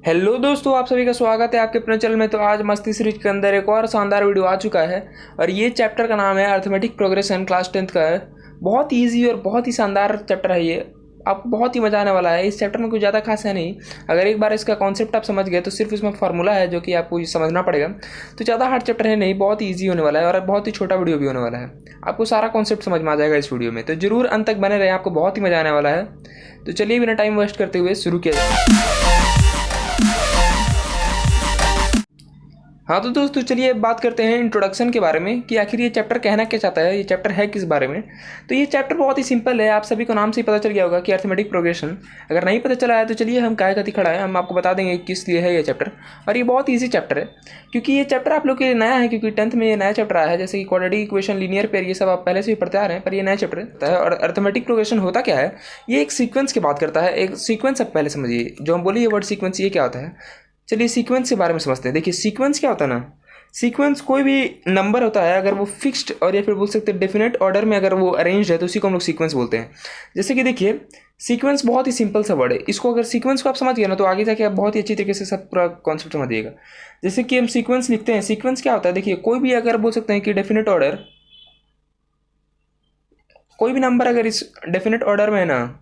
Hello दोस्तों, आप सभी का स्वागत है आपके अपने चैनल में। तो आज मस्ती सीरीज के अंदर एक और शानदार वीडियो आ चुका है और ये चैप्टर का नाम है अर्थमेटिक प्रोग्रेशन। क्लास 10th का है। बहुत ही ईजी और बहुत ही शानदार चैप्टर है ये। आपको बहुत ही मजा आने वाला है। इस चैप्टर में कुछ ज़्यादा खास है नहीं। अगर एक बार इसका कॉन्सेप्ट आप समझ गए तो सिर्फ इसमें फार्मूला है जो कि आपको समझना पड़ेगा। तो ज़्यादा हार्ड चैप्टर है नहीं, बहुत ही ईजी होने वाला है और बहुत ही छोटा वीडियो भी होने वाला है। आपको सारा कॉन्सेप्ट समझ में आ जाएगा इस वीडियो में, तो जरूर अंत तक बने रहे, आपको बहुत ही मजा आने वाला है। तो चलिए बिना टाइम वेस्ट करते हुए शुरू किया जाए। हाँ तो दोस्तों, चलिए बात करते हैं इंट्रोडक्शन के बारे में कि आखिर ये चैप्टर कहना क्या चाहता है, ये चैप्टर है किस बारे में। तो ये चैप्टर बहुत ही सिंपल है। आप सभी को नाम से ही पता चल गया होगा कि अर्थमेटिक प्रोग्रेशन। अगर नहीं पता चला है तो चलिए हम काय कति खड़ा है, हम आपको बता देंगे किस लिए है ये चैप्टर। और ये बहुत ईजी चैप्टर है क्योंकि ये चैप्टर आप लोग के लिए नया है, क्योंकि 10th में ये नया चैप्टर आया है। जैसे कि क्वाड्रेटिक इक्वेशन, लीनियर पेयर, ये सब आप पहले से ही पढ़ते आ रहे हैं, पर ये नया चैप्टर है। और अर्थमेटिक प्रोग्रेशन होता क्या है, ये एक सीक्वेंस की बात करता है। एक सीक्वेंस आप पहले समझिए, जो हम बोले ये वर्ड सीक्वेंस, ये क्या होता है। चलिए सीक्वेंस के बारे में समझते हैं। देखिए सीक्वेंस क्या होता है ना, सीक्वेंस कोई भी नंबर होता है, अगर वो फिक्स्ड और या फिर बोल सकते हैं डेफिनेट ऑर्डर में अगर वो अरेंज है तो उसी को हम लोग सीक्वेंस बोलते हैं। जैसे कि देखिए सीक्वेंस बहुत ही सिंपल सा वर्ड है। इसको अगर सीक्वेंस को आप समझ गए ना तो आगे जाके आप बहुत ही अच्छी तरीके से सब पूरा कॉन्सेप्ट समझिएगा। जैसे कि हम सीक्वेंस लिखते हैं, सीक्वेंस क्या होता है, देखिए कोई भी अगर बोल सकते हैं कि डेफिनेट ऑर्डर, कोई भी नंबर अगर इस डेफिनेट ऑर्डर में है ना,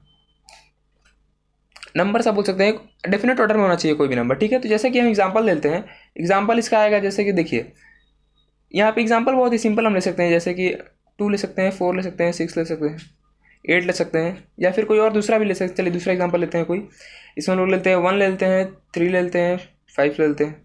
नंबर सब बोल सकते हैं डेफिनेट ऑर्डर में होना चाहिए कोई भी नंबर, ठीक है। तो जैसे कि हम एग्जांपल लेते हैं, एग्जांपल इसका आएगा जैसे कि देखिए यहाँ पे एग्जांपल बहुत ही सिंपल हम ले सकते हैं। जैसे कि 2 ले सकते हैं, 4 ले सकते हैं, 6 ले सकते हैं, 8 ले सकते हैं, या फिर कोई और दूसरा भी ले सकते हैं। चलिए दूसरा एग्जांपल लेते हैं कोई। इसमें लोग लेते हैं 1 ले लेते हैं, 3 ले लेते हैं, 5 ले लेते हैं,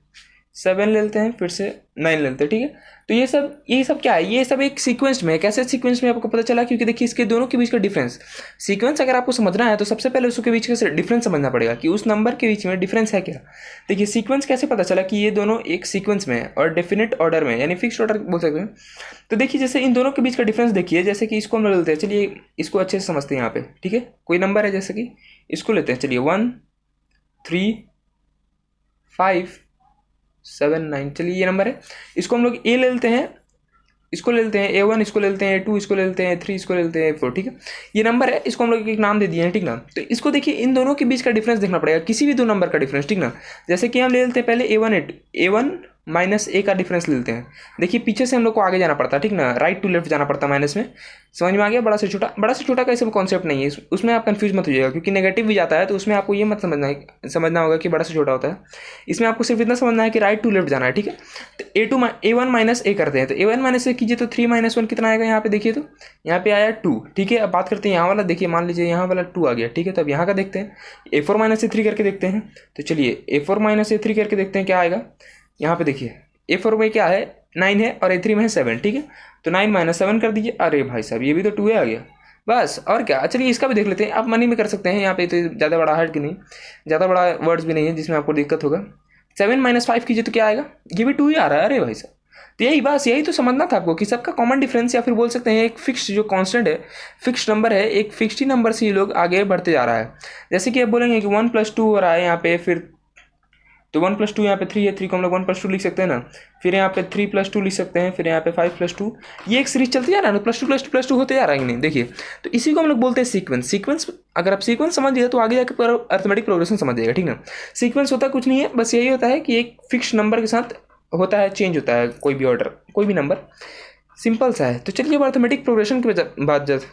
7 ले लेते हैं, फिर से 9 ले लेते हैं, ठीक है। तो ये सब क्या है, ये सब एक सीक्वेंस में है। कैसे सीक्वेंस में आपको पता चला, क्योंकि देखिए इसके दोनों के बीच का डिफरेंस, सीक्वेंस अगर आपको समझना है तो सबसे पहले उसके बीच का डिफरेंस समझना पड़ेगा कि उस नंबर के बीच में डिफरेंस है क्या। देखिए सीक्वेंस कैसे पता चला कि ये दोनों एक सीक्वेंस में है और डेफिनेट ऑर्डर में, यानी फिक्स्ड ऑर्डर बोल सकते हैं। तो देखिए जैसे इन दोनों के बीच का डिफरेंस देखिए, जैसे कि इसको हम लेते हैं, चलिए इसको अच्छे से समझते हैं यहाँ पे, ठीक है। कोई नंबर है जैसे कि इसको लेते हैं, चलिए 1 3 5 7 9, चलिए ये नंबर है। इसको हम लोग ए ले लेते हैं, इसको ले लेते हैं A1, इसको ले लेते हैं A2, इसको ले लेते हैं A3, इसको ले लेते हैं A4, ठीक है। ये नंबर है, इसको हम लोग एक नाम दे दिए हैं, ठीक ना। तो इसको देखिए इन दोनों के बीच का डिफरेंस देखना पड़ेगा, किसी भी दो नंबर का डिफरेंस, ठीक ना। जैसे कि हम ले लेते हैं पहले A1 माइनस ए का डिफरेंस ले लेते हैं। देखिए पीछे से हम लोग को आगे जाना पड़ता है, ठीक ना, राइट टू लेफ्ट जाना पड़ता है माइनस में। समझ में आ गया। बड़ा से छोटा का ऐसा कॉन्सेप्ट नहीं है, उसमें आप कंफ्यूज मत हो जाएगा, क्योंकि नेगेटिव भी जाता है तो उसमें आपको ये मत समझना होगा कि बड़ा से छोटा होता है। इसमें आपको सिर्फ इतना समझना है कि राइट टू लेफ्ट जाना है, ठीक है। तो A1 माइनस ए करते हैं, तो A1 माइनस ए कीजिए तो 3 माइनस 1 कितना आएगा यहाँ पे, देखिए तो यहाँ पे आया 2, ठीक है। अब बात करते हैं यहाँ वाला, देखिए मान लीजिए यहाँ वाला 2 आ गया, ठीक है। तो अब यहाँ का देखते हैं, A4 माइनस A3 करके देखते हैं। तो चलिए A4 माइनस A3 करके देखते हैं क्या आएगा। यहाँ पे देखिए A4 में क्या है, 9 है और A3 में है 7, ठीक है। तो 9 माइनस 7 कर दीजिए, अरे भाई साहब ये भी तो 2 आ गया, बस और क्या। चलिए इसका भी देख लेते हैं, आप मनी में कर सकते हैं। यहाँ पे तो ज़्यादा बड़ा हार्ड की नहीं, ज़्यादा बड़ा वर्ड्स भी नहीं है जिसमें आपको दिक्कत होगा। 7 माइनस 5 कीजिए तो क्या आएगा, ये भी 2 ही आ रहा है, अरे भाई साहब। तो यही तो समझना था आपको कि सबका कॉमन डिफरेंस, या फिर बोल सकते हैं एक फिक्स जो कांस्टेंट है, फिक्स्ड नंबर है, एक फिक्स्ड ही नंबर से ये लोग आगे बढ़ते जा रहा है। जैसे कि आप बोलेंगे कि 1+2 हो रहा है यहाँ पे, फिर तो 1+2 यहाँ पे 3 है, 3 को हम लोग 1+2 लिख सकते हैं ना। फिर यहाँ पे 3+2 लिख सकते हैं, फिर यहाँ पे 5+2, ये एक सीरीज चलती जा रहा है ना, +2 होते जा रहा है कि नहीं। देखिए तो इसी को हम लोग बोलते हैं सीक्वेंस। अगर आप सीक्वेंस समझ गए तो आगे जाकर अर्थमेटिक प्रोग्रेशन समझ जाएगा, ठीक ना। सीक्वेंस होता कुछ नहीं है, बस यही होता है कि एक फिक्स नंबर के साथ होता है, चेंज होता है कोई भी ऑर्डर, कोई भी नंबर, सिंपल सा है। तो चलिए अब अर्थमेटिक प्रोग्रेशन की बात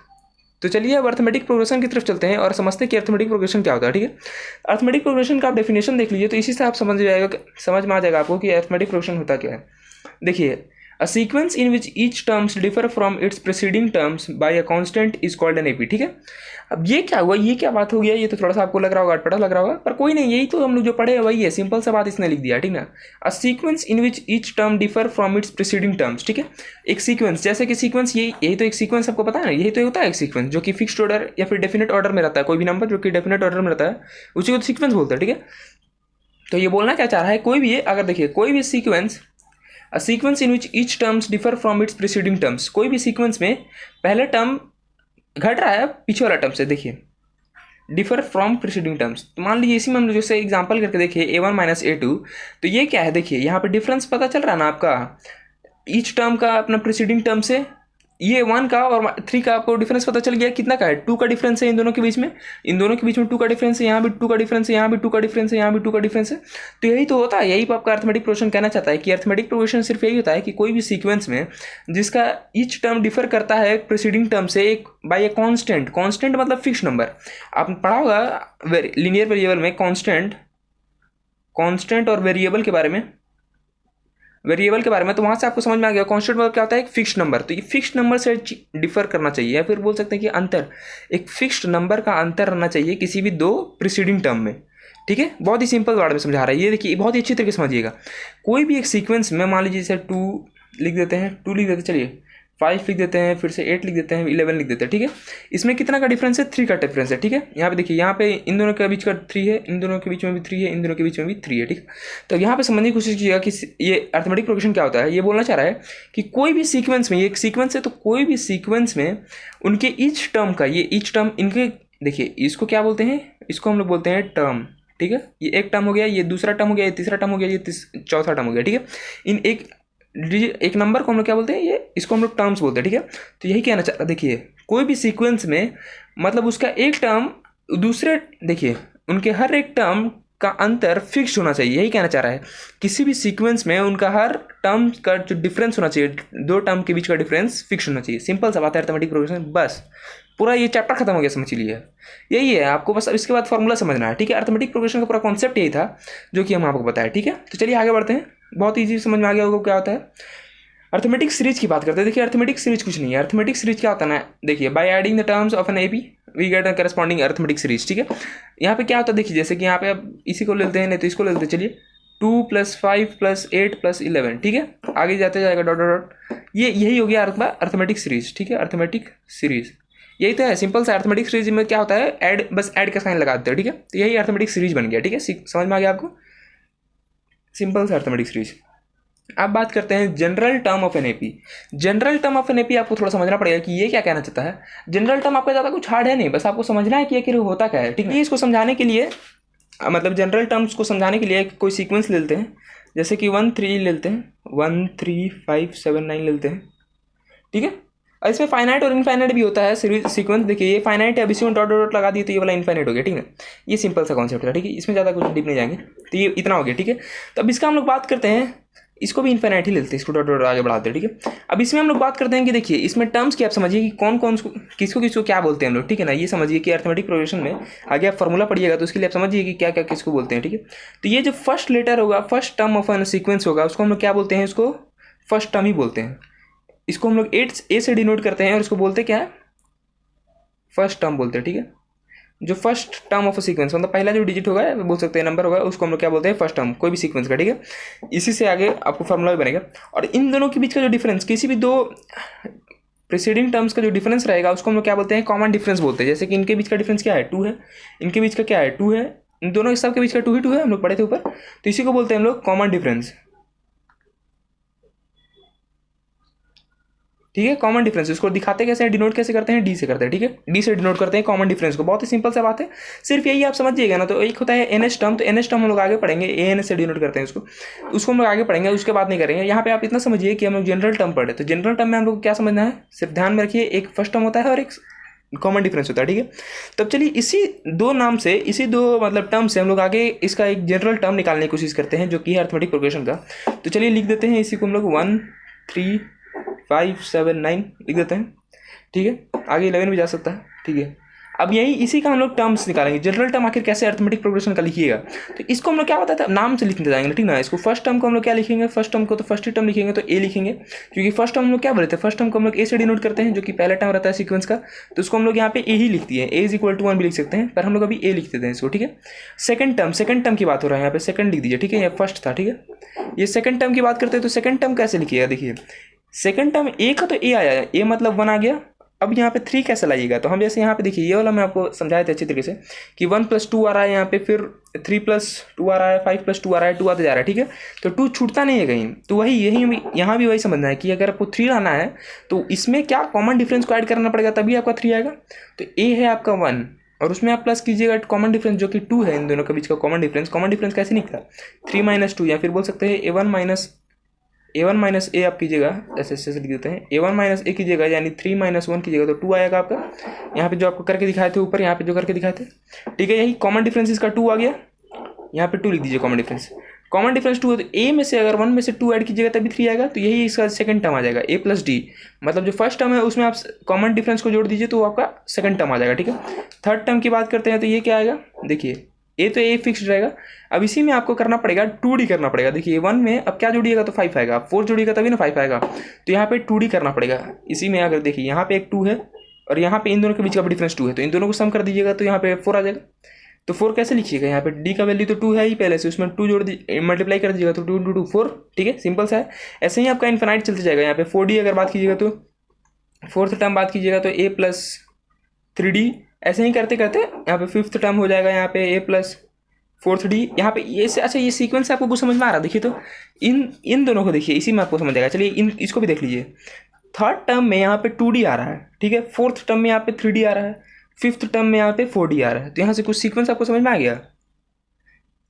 तो चलिए अब अर्थमेटिक प्रोग्रेशन की तरफ चलते हैं और समझते हैं कि अर्थमेटिक प्रोग्रेशन क्या होता है, ठीक है। अर्थमेटिक प्रोग्रेशन का आप डेफिनेशन देख लीजिए, तो इसी से आप समझ में आ जाएगा आपको कि अर्थमेटिक प्रोग्रेशन होता क्या है। देखिए a sequence in which each terms differ from its preceding terms by a constant is called an AP, ठीक है। अब ये क्या हुआ, ये क्या बात हो गया, ये तो थोड़ा सा आपको लग रहा होगा, अटपटा लग रहा होगा, पर कोई नहीं, यही तो हम लोग जो पढ़े हैं वही है, सिंपल सा बात इसने लिख दिया, ठीक ना। अ sequence in which each term differ from its preceding terms, ठीक है। एक सीक्वेंस, जैसे कि सीक्वेंस यही तो एक सीक्वेंस आपको पता है ना, यही तो होता है एक सीक्वेंस जो कि फिक्स्ड ऑर्डर या फिर डेफिनेट ऑर्डर में रहता है। कोई भी नंबर जो कि डेफिनेट ऑर्डर में रहता है उसी को सीक्वेंस बोलते हैं, ठीक है। तो ये बोलना क्या चाह रहा है, कोई भी है, अगर देखिए कोई भी sequence, a sequence in which each terms differ from its preceding terms, कोई भी सीक्वेंस में पहले टर्म घट रहा है पीछे वाला टर्म से, देखिए डिफर फ्रॉम प्रीसीडिंग टर्म्स। तो मान लीजिए इसी में हम जैसे एग्जांपल करके देखिए A1 माइनस A2, तो ये क्या है, देखिए यहाँ पे डिफरेंस पता चल रहा है ना आपका, ईच टर्म का अपना प्रीसीडिंग टर्म से ये 1 का और 3 का आपको डिफरेंस पता चल गया कितना का है, 2 का डिफरेंस है इन दोनों के बीच में, इन दोनों के बीच में 2 का डिफरेंस है, यहाँ भी 2 का डिफरेंस है, यहाँ भी 2 का डिफरेंस है, यहाँ भी 2 का डिफरेंस है। तो यही तो होता है, यही तो आपका अर्थमेटिक प्रोग्रेशन कहना चाहता है कि अर्थमेटिक प्रोग्रेशन सिर्फ यही होता है कि कोई भी सीक्वेंस में जिसका ईच टर्म डिफर करता है प्रीसीडिंग टर्म से एक बाय ए कांस्टेंट, कांस्टेंट मतलब फिक्स नंबर। आपने पढ़ा होगा लीनियर वेरिएबल में कांस्टेंट और वेरिएबल के बारे में, तो वहाँ से आपको समझ में आ गया कांस्टेंट मतलब क्या होता है, एक फिक्स्ड नंबर। तो ये फिक्स्ड नंबर से डिफर करना चाहिए, या फिर बोल सकते हैं कि अंतर, एक फिक्स्ड नंबर का अंतर रहना चाहिए किसी भी दो प्रीसीडिंग टर्म में। ठीक है, बहुत ही सिंपल वर्ड में समझा रहा है ये, देखिए बहुत ही अच्छी तरीके से समझिएगा। कोई भी एक सीक्वेंस में मान लीजिए जैसे 2 लिख देते हैं, 2 लिख देते, चलिए 5 लिख देते हैं, फिर से 8 लिख देते हैं, 11 लिख देते हैं। ठीक है, इसमें कितना का डिफरेंस है, 3 का डिफरेंस है। ठीक है, यहाँ पे देखिए, यहाँ पे इन दोनों के बीच का 3 है, इन दोनों के बीच में भी 3 है, इन दोनों के बीच में भी 3 है। ठीक है, तो यहाँ पे समझने की कोशिश कीजिएगा कि ये अर्थमेटिक प्रोग्रेशन क्या होता है। ये बोलना चाह रहा है कि कोई भी सीक्वेंस में, ये एक सीक्वेंस है तो कोई भी सीक्वेंस में उनके ईच टर्म का, ये ईच टर्म इनके, देखिए इसको क्या बोलते हैं, इसको हम लोग बोलते हैं टर्म। ठीक है, ये एक टर्म हो गया, ये दूसरा टर्म हो गया, ये तीसरा टर्म हो गया, ये चौथा टर्म हो गया। ठीक है, इन एक नंबर को हम लोग क्या बोलते हैं, ये इसको हम लोग टर्म्स बोलते हैं। ठीक है, तो यही कहना चाहता, देखिए कोई भी सीक्वेंस में मतलब उसका एक टर्म दूसरे, देखिए उनके हर एक टर्म का अंतर फिक्स होना चाहिए, यही कहना चाह रहा है। किसी भी सीक्वेंस में उनका हर टर्म का जो डिफरेंस होना चाहिए, दो टर्म के बीच का डिफरेंस फिक्स होना चाहिए। सिंपल सा बात है अर्थमेटिक प्रोग्रेशन, बस पूरा ये चैप्टर खत्म हो गया, समझ लीजिए यही है। आपको बस अब इसके बाद फॉर्मूला समझना है। ठीक है, अर्थमेटिक प्रोग्रेशन का पूरा कॉन्सेप्ट यही था जो कि हम आपको बताया। ठीक है, तो चलिए आगे बढ़ते हैं, बहुत ईजी समझ में आ गया होगा क्या होता है। अर्थमेटिक सीरीज की बात करते हैं। देखिए अर्थमेटिक सीरीज कुछ नहीं है, अर्थमेटिक सीरीज क्या होता है ना, देखिए by adding the terms of an AP we get a corresponding arithmetic series. ठीक है, यहाँ पे क्या होता है, देखिए जैसे कि यहाँ पे आप इसी को लेते हैं, नहीं तो इसको ले लेते हैं, चलिए 2 + 5 + 8 + 11। ठीक है, आगे जाते जाएगा डॉट डॉट, ये यही हो गया अर्थमेटिक सीरीज। ठीक है, अर्थमेटिक सीरीज यही तो है, सिंपल सा। अर्थमेटिक सीरीज में क्या होता है, ऐड, बस ऐड का साइन लगा देते हैं। ठीक है, तो यही अर्थमेटिक सीरीज बन गया। ठीक है, समझ में आ गया आपको, सिंपल सा अर्थमेटिक सीरीज। अब बात करते हैं general term of an AP. General term of an AP आपको थोड़ा समझना पड़ेगा कि ये क्या कहना चाहता है। जनरल टर्म आपका ज़्यादा कुछ हार्ड है नहीं, बस आपको समझना है कि आखिर होता क्या है। ठीक है, इसको समझाने के लिए, मतलब जनरल टर्म्स को समझाने के लिए कोई सीक्वेंस ले लेते हैं, जैसे कि 1 3 ले लेते हैं, 1 3 5 7 9 ले लेते हैं। ठीक है, और इसमें फाइनाइट और इनफाइनाइट भी होता है सीक्वेंस। देखिए ये फाइनाइट है, अब इसी में डॉट डॉट लगा दिए तो ये वाला इनफाइनाइट हो गया। ठीक है, ये सिंपल सा कॉन्सेप्ट है। ठीक है, इसमें ज़्यादा कुछ डीप नहीं जाएंगे, तो ये इतना हो गया। ठीक है, तो अब इसका हम लोग बात करते हैं, इसको भी इनफाइनाइट ही लेते हैं, इसको डॉट डॉट आगे बढ़ाते हैं। ठीक है, अब इसमें हम लोग बात करते हैं कि देखिए इसमें टर्म्स की आप समझिए कि कौन कौन किसको किसको क्या बोलते हैं हम लोग। ठीक है ना, ये समझिए कि अर्थमेटिक प्रोग्रेशन में आगे आप फॉर्मूला पढ़िएगा तो उसके लिए आप समझिए कि क्या क्या किसको बोलते हैं। ठीक है, तो ये जो फर्स्ट लेटर होगा, first term of an sequence होगा, उसको हम लोग क्या बोलते हैं, इसको फर्स्ट टर्म ही बोलते हैं। इसको हम लोग ए से डिनोट करते हैं और इसको बोलते क्या है, फर्स्ट टर्म बोलते हैं। ठीक है, जो first term of a sequence, मतलब पहला जो डिजिट होगा, बोल सकते हैं नंबर होगा, उसको हम लोग क्या बोलते हैं, फर्स्ट टर्म, कोई भी सीक्वेंस का। ठीक है, इसी से आगे आपको फॉर्मूला भी बनेगा। और इन दोनों के बीच का जो डिफरेंस, किसी भी दो प्रीसीडिंग टर्म्स का जो डिफरेंस रहेगा, उसको हम लोग क्या बोलते हैं, कॉमन डिफरेंस बोलते हैं। जैसे कि इनके बीच का डिफरेंस क्या है, 2 है, इनके बीच का क्या है, 2 है, इन दोनों सब के बीच का 2 ही 2 है, हम लोग पढ़े थे ऊपर, तो इसी को बोलते हैं हम लोग कॉमन डिफरेंस। ठीक है, कॉमन डिफरेंस, इसको दिखाते कैसे हैं, डिनोट कैसे करते हैं, डी से करते हैं। ठीक है, डी से डिनोट करते हैं कॉमन डिफरेंस को, बहुत ही सिंपल सा बात है, सिर्फ यही आप समझिएगा ना। तो एक होता है एन एस टर्म, तो एन एस टर्म हम लोग आगे पढ़ेंगे, ए एन एस से डिनोट करते हैं उसको हम लोग आगे पढ़ेंगे, उसके बाद नहीं करेंगे। यहाँ पे आप इतना समझिए कि हम लोग जनरल टर्म पढ़े, तो जनरल टर्म में हम लोग क्या समझना है, सिर्फ ध्यान में रखिए, एक फर्स्ट टर्म होता है और एक कॉमन डिफरेंस होता है। ठीक है, तब चलिए इसी दो नाम से, इसी दो मतलब टर्म से हम लोग आगे इसका एक जनरल टर्म निकालने की कोशिश करते हैं, जो कि है अर्थमेटिक प्रोग्रेशन का। तो चलिए लिख देते हैं इसी को हम लोग 1 3 5 7 9 लिख देते हैं। ठीक है, आगे 11 भी जा सकता है। ठीक है, अब यही इसी का हम लोग टर्म्स निकालेंगे, जनरल टर्म आखिर कैसे अर्थमेटिक प्रोग्रेशन का लिखिएगा। तो इसको हम लोग क्या बताते हैं, नाम से लिखते जाएंगे। ठीक ना, इसको फर्स्ट टर्म को हम लोग क्या लिखेंगे, फर्स्ट टर्म को तो फर्स्ट टर्म लिखेंगे तो ए लिखेंगे, क्योंकि फर्स्ट टर्म हम लोग क्या बोलते हैं, फर्स्ट टर्म को हम लोग ए से डिनोट करते हैं, जो कि पहला टर्म रहता है सीक्वेंस का, तो उसको हम लोग यहाँ पे ए ही लिख दिए, ए = 1 भी लिख सकते हैं, पर हम लोग अभी ए लिख देते हैं इसको। ठीक है, सेकंड टर्म की बात हो रहा है, यहाँ पे सेकंड लिख दीजिए। ठीक है, ये फर्स्ट था। ठीक है, ये सेकंड टर्म की बात करते हैं, तो सेकंड टर्म कैसे लिखिएगा, देखिए सेकंड टर्म ए का तो ए आया, ए मतलब 1 आ गया। अब यहाँ पे 3 कैसे लाइएगा, तो हम जैसे यहाँ पे देखिए, ये वाला मैं आपको समझाया था अच्छी तरीके से कि 1 + 2 आ रहा है यहाँ पे, फिर 3 + 2 आ रहा है, 5 + 2 आ रहा है, 2 आते जा रहा है। ठीक है, तो 2 छूटता नहीं है कहीं, तो वही यही यहाँ भी वही समझना है कि अगर आपको 3 लाना है तो इसमें क्या कॉमन डिफरेंस को ऐड करना पड़ेगा, तभी आपका 3 आएगा। तो ए है आपका 1 और उसमें आप प्लस कीजिएगा कॉमन डिफरेंस जो कि 2 है, इन दोनों के बीच का कॉमन डिफरेंस। कॉमन डिफरेंस कैसे निकला, 3 - 2, या फिर बोल सकते हैं A1 - A1 माइनस ए आप कीजिएगा, ऐसे लिख देते हैं, A1 माइनस ए कीजिएगा यानी 3 माइनस 1 कीजिएगा तो 2 आएगा आपका। यहाँ पे जो आपको करके दिखाए थे ऊपर, यहाँ पे जो करके दिखाए थे, ठीक है। यही कॉमन डिफरेंस इसका 2 आ गया, यहाँ पे 2 लिख दीजिए कॉमन डिफरेंस। कॉमन डिफरेंस 2 है तो ए में से अगर 1 में से 2 ऐड कीजिएगा तभी 3 आएगा, तो यही इसका सेकंड टर्म आ जाएगा ए प्लस डी। मतलब जो फर्स्ट टर्म है उसमें आप कॉमन डिफरेंस को जोड़ दीजिए तो आपका सेकंड टर्म आ जाएगा, ठीक है। थर्ड टर्म की बात करते हैं तो ये क्या आएगा, देखिए ए तो ए फिक्स्ड रहेगा। अब इसी में आपको करना पड़ेगा 2D करना पड़ेगा। देखिए 1 में अब क्या जोड़िएगा तो 5 आएगा, 4 जोड़िएगा तभी ना 5 आएगा, तो यहाँ पे 2D करना पड़ेगा। इसी में अगर देखिए यहाँ पे एक 2 है और यहाँ पे इन दोनों के बीच का डिफरेंस 2 है, तो इन दोनों को सम कर दीजिएगा तो यहाँ पे 4 आ जाएगा। तो 4 कैसे लिखिएगा, यहाँ पे डी का वैल्यू तो 2 है ही पहले से, उसमें 2 जोड़ दी मल्टीप्लाई कर दीजिएगा तो 2 × 2 4, ठीक है, सिंपल सा है। ऐसे ही आपका इन्फिनाइट चलते जाएगा। यहाँ पे 4D अगर बात कीजिएगा तो फोर्थ टर्म बात कीजिएगा तो ए प्लस 3D, ऐसे ही करते करते यहाँ पे फिफ्थ टर्म हो जाएगा, यहाँ पे ए प्लस 4D। यहाँ पे ये अच्छा ये सीक्वेंस आपको कुछ समझ में आ रहा है, देखिए तो इन दोनों को देखिए, इसी में आपको समझ आएगा। चलिए इसको भी देख लीजिए। थर्ड टर्म में यहाँ पे 2D आ रहा है, ठीक है, फोर्थ टर्म में यहाँ पे 3D आ रहा है, फिफ्थ टर्म में यहाँ पे 4D आ रहा है, तो यहाँ से कुछ सीक्वेंस आपको समझ में आ गया।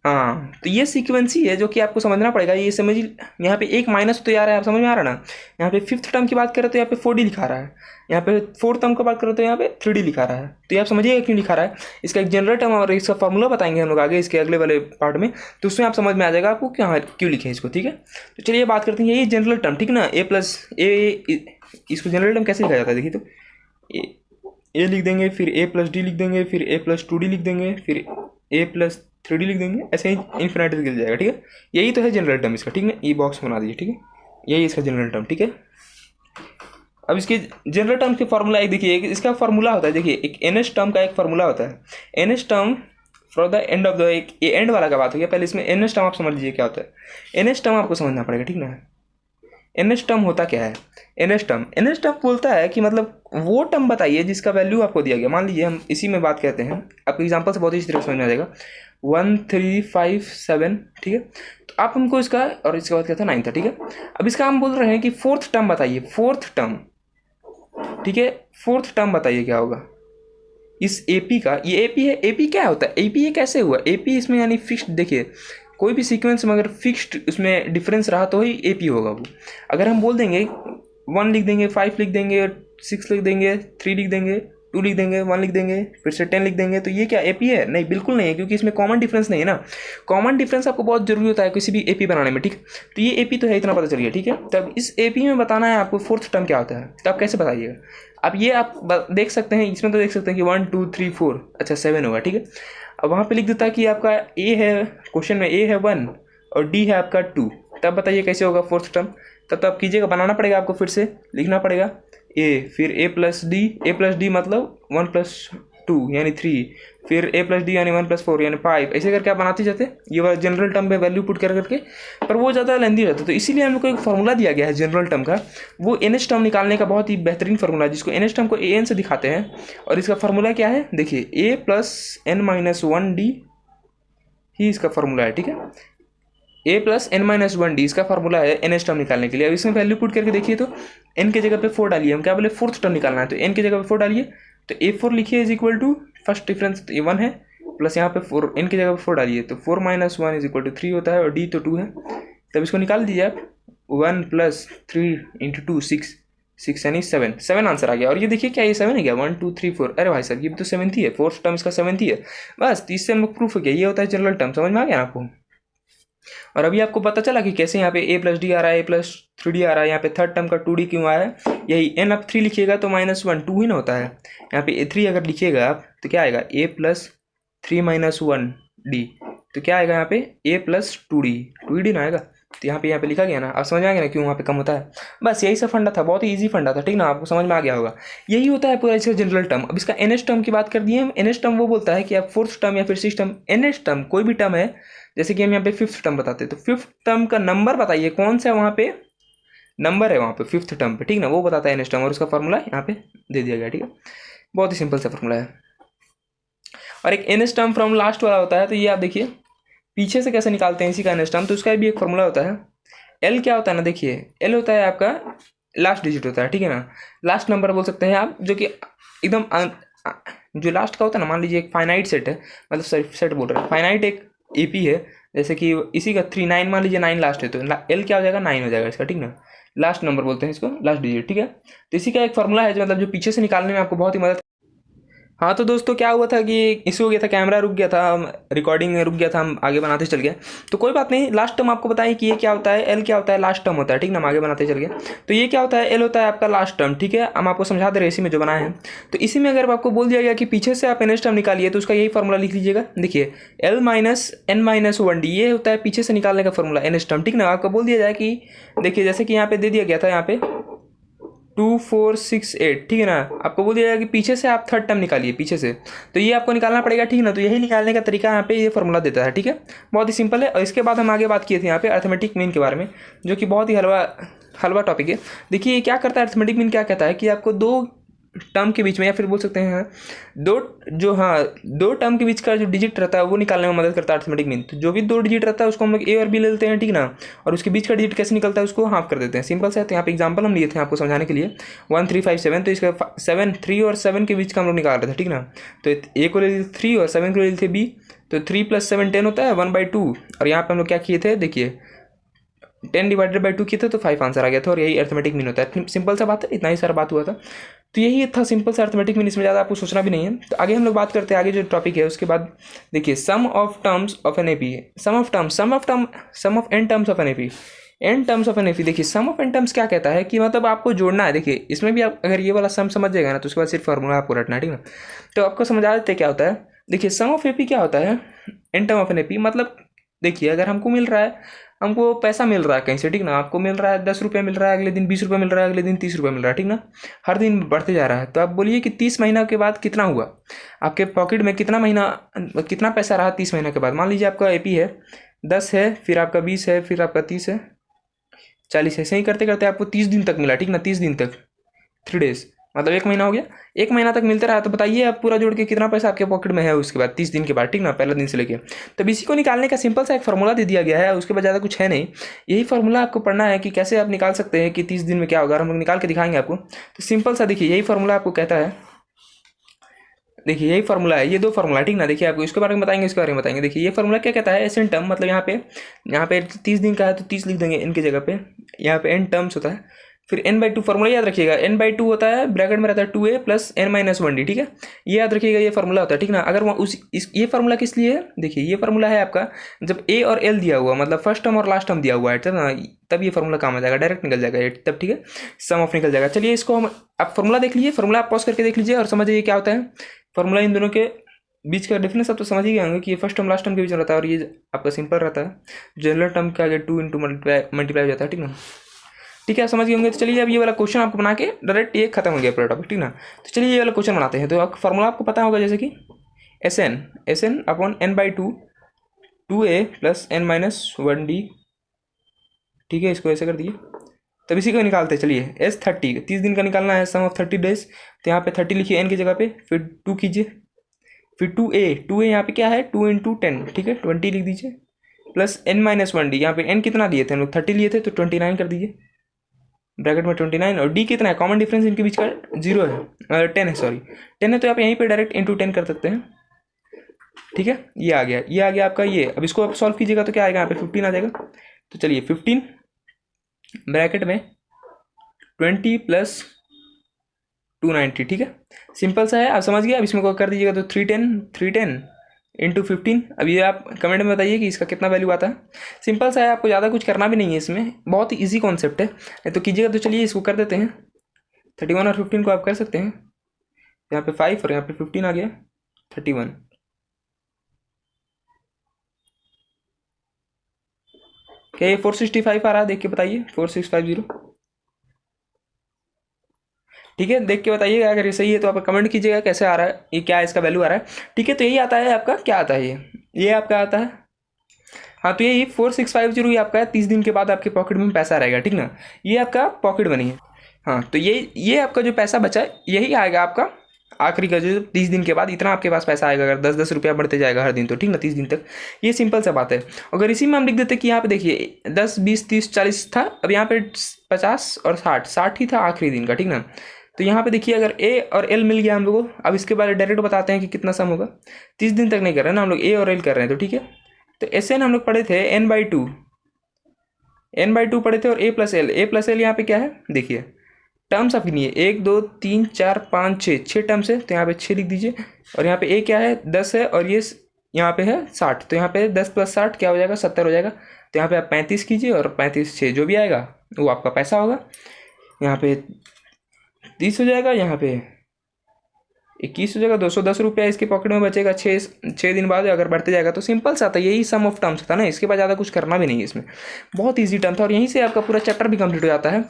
हाँ, तो ये सीक्वेंस ही है जो कि आपको समझना पड़ेगा। ये समझिए यहाँ पे एक माइनस तो आ रहा है, आप समझ में आ रहा है ना। यहाँ पे फिफ्थ टर्म की बात करें तो यहाँ पे 4D लिखा रहा है, यहाँ पे फोर्थ टर्म की बात करें तो यहाँ पे 3D लिखा रहा है। तो ये आप समझिएगा क्यों लिखा रहा है। इसका एक जनरल टर्म और इसका फॉर्मूला बताएंगे हम लोग आगे इसके अगले वाले पार्ट में, तो उसमें आप समझ में आ जाएगा आपको क्यों लिखे इसको, ठीक है। तो चलिए बात करते हैं ये जनरल टर्म, ठीक ना, ए प्लस ए, इसको जनरल टर्म कैसे लिखा जाता है, देखिए तो ए लिख देंगे, फिर ए प्लस डी लिख देंगे, फिर ए प्लस 2D लिख देंगे, फिर ए प्लस 3D लिख देंगे, ऐसे ही इन्फिनिटी निकल जाएगा, ठीक है। यही तो है जनरल टर्म इसका, ठीक है। ये बॉक्स बना दीजिए, ठीक है, यही इसका जनरल टर्म, ठीक है। अब इसके जनरल टर्म के फार्मूला एक देखिए, इसका फार्मूला होता है, देखिए एक NH टर्म का एक फार्मूला होता है। NH term for the end of the, एक ये एंड वाला का बात हो गया, पहले इसमें NH टर्म आप समझ लीजिए क्या होता है। NH टर्म आपको समझना पड़ेगा, ठीक ना। NH टर्म होता क्या है, NH टर्म बोलता है कि मतलब वो टर्म बताइए जिसका वैल्यू आपको दिया गया। मान लीजिए हम इसी में बात करते हैं, आपको एग्जांपल से बहुत ही तरह समझ में आ जाएगा। 1 3 5 7, ठीक है। तो आप हमको इसका और इसके बाद क्या था 9 था, ठीक है। अब इसका हम बोल रहे हैं कि फोर्थ टर्म बताइए, फोर्थ टर्म, ठीक है, फोर्थ टर्म बताइए क्या होगा इस AP का। ये AP है, AP क्या होता है, AP ये कैसे हुआ, AP इसमें यानी फिक्स्ड। देखिए कोई भी सीक्वेंस में अगर फिक्स्ड उसमें डिफरेंस रहा तो ही AP होगा वो। अगर हम बोल देंगे 1 लिख देंगे, 5 लिख देंगे, 6 लिख देंगे, 3 लिख देंगे, 2 लिख देंगे, 1 लिख देंगे, फिर से 10 लिख देंगे, तो ये क्या AP है, नहीं बिल्कुल नहीं है, क्योंकि इसमें कॉमन डिफरेंस नहीं है ना। कॉमन डिफरेंस आपको बहुत जरूरी होता है किसी भी AP बनाने में, ठीक। तो ये AP तो है, इतना पता चल गया, ठीक है। तब इस AP में बताना है आपको फोर्थ टर्म क्या होता है, तो आप कैसे बताइएगा। अब ये आप देख सकते हैं, इसमें तो देख सकते हैं कि 1 2 3 4, अच्छा 7 होगा, ठीक है। अब वहाँ पे लिख देता है कि आपका A है, क्वेश्चन में A है 1 और D है आपका 2, तब बताइए कैसे होगा फोर्थ टर्म। तब तो आप कीजिएगा, बनाना पड़ेगा आपको, फिर से लिखना पड़ेगा A, फिर A प्लस डी मतलब 1 + 2 यानी 3, फिर A + D यानी 1 + 4 यानी 5, ऐसे करके आप बनाते जाते ये वाला जनरल टर्म में वैल्यू पुट कर करके, पर वो ज़्यादा लेंदी रहता है। तो इसीलिए हम लोग को एक फार्मूला दिया गया है जनरल टर्म का, वो NH टर्म निकालने का बहुत ही बेहतरीन फार्मूला है, जिसको NH टर्म को AN से दिखाते हैं। और इसका फार्मूला क्या है, देखिए A + n - 1D ही इसका फार्मूला है, ठीक है। A + n - 1D इसका फार्मूला है NH टर्म निकालने के लिए। अब इसमें वैल्यू पुट करके देखिए तो n के जगह पे 4 डालिए, हम क्या बोले फोर्थ टर्म निकालना है, तो n की जगह पे 4 डालिए, तो A4 लिखिए is equal to first difference तो A1 है, प्लस यहाँ पे 4, n की जगह पे 4 डालिए, तो 4 - 1 = 3 होता है, और D तो 2 है। तब इसको निकाल दीजिए आप, 1 + 3 × 2 6 यानी 7 आंसर आ गया। और ये देखिए क्या ये 7 है क्या, 1 2 3 4, अरे भाई साहब ये भी तो 7th ही है, फोर्थ टर्म इसका 7th ही है। बस इससे हम लोग प्रूफ हो गया, ये होता है जनरल टर्म, समझ में आ गया आपको। और अभी आपको पता चला कि कैसे यहाँ पे A + D आ रहा है, A + 3D आ रहा है, यहाँ पे थर्ड टर्म का 2D क्यों आ रहा है। यही n आप 3 लिखिएगा तो -1 2 ही ना होता है, यहाँ पे A3 अगर लिखिएगा आप तो क्या आएगा A + 3 - 1D, तो क्या आएगा यहाँ पे A + 2D ना आएगा। तो यहाँ पे लिखा गया ना, आप समझ में आ गया ना क्यों वहाँ पे कम होता है। बस यही सब फंडा था, बहुत ही ईजी फंडा था, ठीक ना, आपको समझ में आ गया होगा। यही होता है पूरा इसका जनरल टर्म। अब इसका NH टर्म की बात कर दिए हम। NH टर्म वो बोलता है कि आप फोर्थ टर्म या फिर सिक्स टर्म, NH टर्म कोई भी टर्म है, जैसे कि हम यहाँ पे फिफ्थ टर्म बताते हैं, तो फिफ्थ टर्म का नंबर बताइए कौन सा वहाँ पे नंबर है वहाँ पे फिफ्थ टर्म पे, ठीक ना, वो बताता है NH टर्म, और उसका फार्मूला यहाँ पे दे दिया गया, ठीक है। बहुत ही सिंपल सा फार्मूला है। और एक NH टर्म फ्रॉम लास्ट वाला होता है, तो ये आप देखिए पीछे से कैसे निकालते हैं इसी का NH टर्म, तो उसका भी एक फार्मूला होता है। L क्या होता है ना, देखिए L होता है आपका लास्ट डिजिट होता है, ठीक है ना, लास्ट नंबर बोल सकते हैं आप, जो कि एकदम जो लास्ट का होता है ना, मान लीजिए एक फाइनाइट सेट है, मतलब सेट बोल रहे हैं, फाइनाइट एक AP है, जैसे कि इसी का 3 9 मान लीजिए 9 लास्ट है तो एल क्या हो जाएगा 9 हो जाएगा इसका, ठीक ना, लास्ट नंबर बोलते हैं इसको, लास्ट डिजिट, ठीक है। तो इसी का एक फॉर्मूला है जो मतलब जो पीछे से निकालने में आपको बहुत ही मदद। हाँ तो दोस्तों क्या हुआ था कि इशू हो गया था, कैमरा रुक गया था, रिकॉर्डिंग रुक गया था, हम आगे बनाते चल गए। तो कोई बात नहीं, लास्ट टर्म आपको बताएं कि ये क्या होता है, एल क्या होता है, लास्ट टर्म होता है, ठीक ना, हम आगे बनाते चल गए। तो ये क्या होता है, एल होता है आपका लास्ट टर्म, ठीक है, हम आपको समझा दे रहे हैं इसी में जो बनाए हैं। तो इसी में अगर आपको बोल दिया गया कि पीछे से आप एन टर्म निकालिए तो उसका यही फॉर्मूला लिख लीजिएगा। देखिए l minus n minus 1 d ये होता है पीछे से निकालने का फॉर्मूला एन टर्म, ठीक ना। आपको बोल दिया जाए कि देखिए जैसे कि यहाँ पे दे दिया गया था, यहाँ पे 2 4 6 8, ठीक है ना, आपको बोल दिया जाएगा कि पीछे से आप थर्ड टर्म निकालिए पीछे से, तो ये आपको निकालना पड़ेगा, ठीक ना। तो यही निकालने का तरीका यहाँ पे ये फॉर्मूला देता है, ठीक है, बहुत ही सिंपल है। और इसके बाद हम आगे बात किए थे यहाँ पे अर्थमेटिक मीन के बारे में, जो कि बहुत ही हलवा टॉपिक है। देखिए ये क्या करता है, अर्थमेटिक मीन क्या कहता है कि आपको दो टर्म के बीच में, या फिर बोल सकते हैं दो टर्म के बीच का जो डिजिट रहता है वो निकालने में मदद करता है अर्थमेटिक मीन। तो जो भी दो डिजिट रहता है उसको हम लोग ए और बी ले लेते हैं, ठीक ना, और उसके बीच का डिजिट कैसे निकलता है उसको हाफ कर देते हैं, सिंपल से। तो यहाँ पे एग्जांपल हम लिए थे आपको समझाने के लिए 1 3 5 7, तो इसका 7 3 और 7 के बीच का हम लोग निकाल रहे थे, ठीक ना। तो ए को ले लिए 3 और 7 को ले लिए थे बी, तो 3 + 7 10 होता है 1/2। और यहाँ पे हम लोग क्या किए थे, देखिए 10/2 किए थे तो 5 आंसर आ गया था, और यही अर्थमेटिक मीन होता है। सिंपल सा बात है, इतना ही सारा बात हुआ था। तो यही था सिंपल सा अर्थमेटिक मीन, इसमें ज़्यादा आपको सोचना भी नहीं है। तो आगे हम लोग बात करते हैं, आगे जो टॉपिक है उसके बाद देखिए sum of terms of an AP, sum of n terms of an AP, n terms of an AP. देखिए सम ऑफ एन टर्म्स क्या कहता है कि मतलब आपको जोड़ना है। देखिए इसमें भी आप अगर ये वाला सम समझ जाएगा ना तो उसके बाद सिर्फ फार्मूला आपको रटना है, ठीक ना। तो आपको समझा देते क्या होता है। देखिए सम ऑफ एपी क्या होता है, n term of an AP, मतलब देखिए अगर हमको मिल रहा है, हमको पैसा मिल रहा है कहीं से, ठीक ना, आपको मिल रहा है 10 रुपये मिल रहा है, अगले दिन 20 रुपये मिल रहा है, अगले दिन 30 रुपये मिल रहा है, ठीक ना, हर दिन बढ़ते जा रहा है। तो आप बोलिए कि 30 महीना के बाद कितना हुआ, आपके पॉकेट में कितना पैसा रहा 30 महीना के बाद। मान लीजिए आपका एपी है 10 है, फिर आपका 20 है, फिर आपका 30 है, 40 है, ऐसे ही करते करते आपको 30 दिन तक मिला, ठीक ना, 30 दिन तक, 3 डेज, मतलब 1 महीना हो गया। 1 महीना तक मिलता रहा, तो बताइए आप पूरा जोड़ के कितना पैसा आपके पॉकेट में है उसके बाद 30 दिन के बाद, ठीक ना, पहले दिन से लेके। तब इसी को निकालने का सिंपल सा एक फार्मूला दे दिया गया है, उसके बाद ज़्यादा कुछ है नहीं। यही फार्मूला आपको पढ़ना है कि कैसे आप निकाल सकते हैं कि 30 दिन में क्या होगा, हम लोग निकाल के दिखाएंगे आपको। तो सिंपल सा देखिए यही फार्मूला आपको कहता है, देखिए यही फार्मूला है, ये दो फार्मूला, ठीक ना। देखिए आपको इसके बारे में बताएंगे, इसके बारे में बताएंगे। देखिए ये फार्मूला क्या कहता है, एस एन टर्म, मतलब यहाँ पे 30 दिन का है तो 30 लिख देंगे इनकी जगह पे, यहाँ पे एन टर्म्स होता है, फिर n/2 फार्मूला याद रखिएगा, n/2 होता है, ब्रैकेट में रहता है 2a + n-1d, ठीक है, ये याद रखिएगा, ये फार्मूला होता है, ठीक ना। अगर वहाँ ये फार्मूला किस लिए है, देखिए ये फार्मूला है आपका जब a और l दिया हुआ, मतलब फर्स्ट टर्म और लास्ट टर्म दिया हुआ है, तब ना, तब ये फार्मूला काम आ जाएगा, डायरेक्ट निकल जाएगा ये तब, ठीक है, सम ऑफ निकल जाएगा। चलिए इसको हम, आप फार्मूला देख लीजिए, फार्मूला आप पॉज करके देख लीजिए और समझिए क्या होता है फार्मूला। इन दोनों के बीच का डिफरेंस आप तो समझ ही गए होंगे कि ये फर्स्ट टर्म लास्ट टर्म के बीच में रहता है, और ये आपका सिंपल रहता है, जनरल टर्म के आगे 2 × मल्टीप्लाई हो जाता है, ठीक ना, ठीक है, समझ गए होंगे। तो चलिए अब ये वाला क्वेश्चन आपको बना के डायरेक्ट ये खत्म हो गया पूरा टॉपिक, ठीक ना। तो चलिए ये वाला क्वेश्चन बनाते हैं। तो आप फार्मूला आपको पता होगा, जैसे कि S N upon n/2 2a + n-1d, ठीक है, इसको ऐसे कर दिए। तब इसी को निकालते हैं, चलिए S30 30 दिन का निकालना है, सम ऑफ 30 डेज। तो यहाँ पे 30 लिखिए n की जगह पे, फिर 2 कीजिए, फिर 2a यहाँ पे क्या है 2 × 10, ठीक है, 20 लिख दीजिए, प्लस n-1d, यहाँ पे n कितना लिए थे हम लोग 30 लिए थे, तो 29 कर दीजिए, ब्रैकेट में 29, और d कितना है, कॉमन डिफरेंस इनके बीच का 0 है, 10 है, सॉरी 10 है, तो आप यहीं पे डायरेक्ट × 10 कर सकते हैं, ठीक है। ये आ गया आपका ये। अब इसको आप सॉल्व कीजिएगा तो क्या आएगा, यहाँ पे 15 आ जाएगा। तो चलिए 15 ब्रैकेट में 20 + 290, ठीक है, सिंपल सा है, आप समझ गए। अब इसमें को कर दीजिएगा तो 310 × 15। अब ये आप कमेंट में बताइए कि इसका कितना वैल्यू आता है। सिंपल सा है, आपको ज़्यादा कुछ करना भी नहीं है इसमें, बहुत ही ईजी कॉन्सेप्ट है, तो कीजिएगा। तो चलिए इसको कर देते हैं, 31 और 15 को आप कर सकते हैं, यहाँ पे 5 और यहाँ पे 15 आ गया, 31। क्या ये 465 आ रहा है, देख के बताइए, 4650, ठीक है, देख के बताइएगा। अगर ये सही है तो आप कमेंट कीजिएगा कैसे आ रहा है, ये क्या इसका वैल्यू आ रहा है, ठीक है। तो यही आता है आपका, क्या आता है ये आपका आता है, हाँ, तो यही 4650 ही आपका 30 दिन के बाद आपके पॉकेट में पैसा रहेगा, ठीक ना, ये आपका पॉकेट मनी है। हाँ, तो ये आपका जो पैसा बचा है यही आएगा आपका आखिरी का, जो 30 दिन के बाद इतना आपके पास पैसा आएगा, अगर 10-10 रुपया बढ़ते जाएगा हर दिन, तो ठीक ना, 30 दिन तक। ये सिंपल सा बात है। अगर इसी में हम लिख देते कि यहाँ पे देखिए 10 20 30 40 था, अब यहाँ पे 50 और 60 ही था आखिरी दिन का, ठीक ना। तो यहाँ पे देखिए अगर ए और एल मिल गया हम लोगों, अब इसके बारे में डायरेक्ट बताते हैं कि कितना सम होगा। 30 दिन तक नहीं कर रहे हैं ना हम लोग, ए और एल कर रहे हैं, तो ठीक है, तो ऐसे हम लोग पढ़े थे n/2, n/2 पढ़े थे, और a+l यहाँ पे क्या है देखिए, टर्म्स आप गिनिए, 1 2 3 4 5 6, 6 टर्म्स है, तो यहाँ पे 6 लिख दीजिए। और यहाँ पे a क्या है 10 है, और ये यहाँ पे है 60, तो यहाँ पे 10 + 60 क्या हो जाएगा 70 हो जाएगा। तो यहाँ पे आप 35 कीजिए, और 35 6 जो भी आएगा वो आपका पैसा होगा। यहाँ पे 30 हो जाएगा, यहाँ पे 21 हो जाएगा, 210 रुपया इसके पॉकेट में बचेगा 6 दिन बाद। अगर बढ़ते जाएगा तो सिंपल सा था, यही सम ऑफ टर्म्स था ना, इसके बाद ज़्यादा कुछ करना भी नहीं है इसमें, बहुत ईजी टर्म था, और यहीं से आपका पूरा चैप्टर भी कंप्लीट हो जाता है।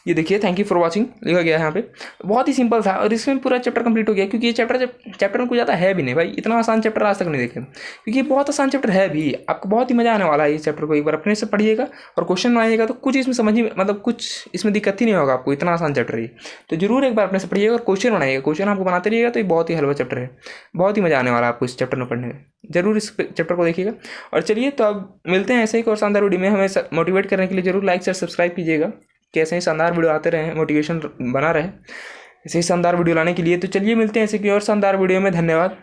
ये देखिए, थैंक यू फॉर वॉचिंग लिखा गया है यहाँ पे, बहुत ही सिंपल था, और इसमें पूरा चैप्टर कंप्लीट हो गया, क्योंकि ये चैप्टर में कुछ ज़्यादा है भी नहीं भाई, इतना आसान चैप्टर आज तक नहीं देखे, क्योंकि ये बहुत आसान चैप्टर है भी, आपको बहुत ही मज़ा आने वाला है इस चैप्टर को, एक बार अपने से पढ़िएगा और क्वेश्चन बनाइएगा तो कुछ इसमें समझ ही, मतलब कुछ इसमें दिक्कत ही नहीं होगा आपको, इतना आसान चैप्टर है। तो जरूर एक बार अपने से पढ़िएगा और क्वेश्चन बनाइएगा, क्वेश्चन आपको बनाते रहिएगा तो ये बहुत ही हलवा चैप्टर है, बहुत ही मज़ा आने वाला है आपको इस चैप्टर में पढ़ने में, जरूर इस चैप्टर को देखिएगा। और चलिए, तो अब मिलते हैं ऐसे ही और शानदार वीडियो में, हमें मोटिवेट करने के लिए जरूर लाइक शेयर सब्सक्राइब कीजिएगा, कि ऐसे ही शानदार वीडियो आते रहे, मोटिवेशन बना रहे ऐसे ही शानदार वीडियो लाने के लिए। तो चलिए मिलते हैं ऐसे की और शानदार वीडियो में, धन्यवाद।